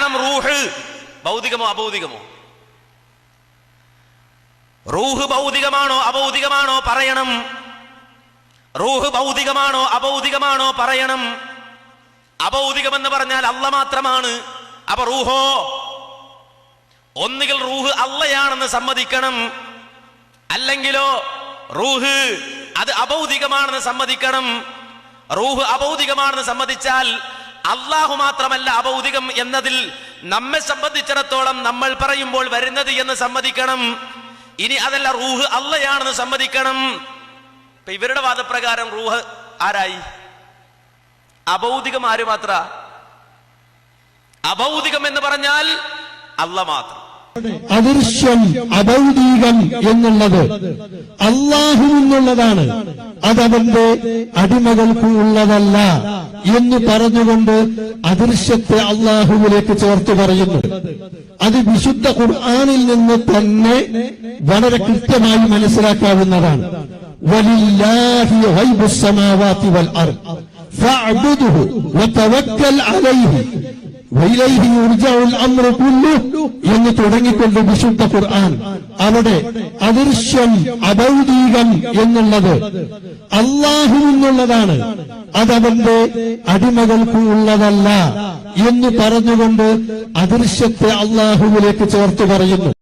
റൂഹ് ഭൗതികമോ അഭൗതികമോ? റൂഹ് ഭൗതികമാണോ അഭൗതികമാണോ പറയണം. റൂഹ് ഭൗതികമാണോ അഭൗതികമാണോ പറയണം. അഭൗതികമെന്ന് പറഞ്ഞാൽ അല്ല മാത്രമാണ്. അപ്പൊ റൂഹോ? ഒന്നുകിൽ റൂഹ് അല്ലയാണെന്ന് സമ്മതിക്കണം, അല്ലെങ്കിലോ റൂഹ് അത് അഭൗതികമാണെന്ന് സമ്മതിക്കണം. റൂഹ് അഭൗതികമാണെന്ന് സമ്മതിച്ചാൽ അള്ളാഹു മാത്രമല്ല അഭൗതികം എന്നതിൽ നമ്മെ സംബന്ധിച്ചിടത്തോളം നമ്മൾ പറയുമ്പോൾ വരുന്നത് എന്ന് സമ്മതിക്കണം. ഇനി അതല്ല, റൂഹ് അല്ലയാണെന്ന് സമ്മതിക്കണം. ഇപ്പൊ ഇവരുടെ വാദപ്രകാരം റൂഹ് ആരായി? അഭൗതികം ആര് മാത്ര? അഭൗതികം എന്ന് പറഞ്ഞാൽ അല്ല മാത്രം. അദൃശ്യം അഭൗതികം എന്നുള്ളത് അല്ലാഹു എന്നുള്ളതാണ്, അതവന്റെ അടിമകൾക്ക് ഉള്ളതല്ല എന്ന് പറഞ്ഞുകൊണ്ട് അദൃശ്യത്തെ അല്ലാഹുവിലേക്ക് ചേർത്ത് പറയുന്നു. അത് വിശുദ്ധ ഖുർആനിൽ നിന്ന് തന്നെ വളരെ കൃത്യമായി മനസ്സിലാക്കാവുന്നതാണ്. വലില്ലാഹി ഗൈബുസ് സമാവാതി വൽ അർദ് ഫഅബ്ദുഹു വതവക്കൽ അലൈഹി വഇലൈഹി യുർജഉൽ അംറു കുല്ലുഹു എന്ന് തുടങ്ങിക്കൊണ്ട് വിശുദ്ധ ഖുർആൻ അവിടെ അദൃശ്യം അഭൗതികം എന്നുള്ളത് അല്ലാഹു എന്നുള്ളതാണ്, അതവന്റെ അടിമകൾക്ക് ഉള്ളതല്ല എന്ന് പറഞ്ഞുകൊണ്ട് അദൃശ്യത്തെ അല്ലാഹുവിലേക്ക് ചേർത്ത് പറയുന്നു.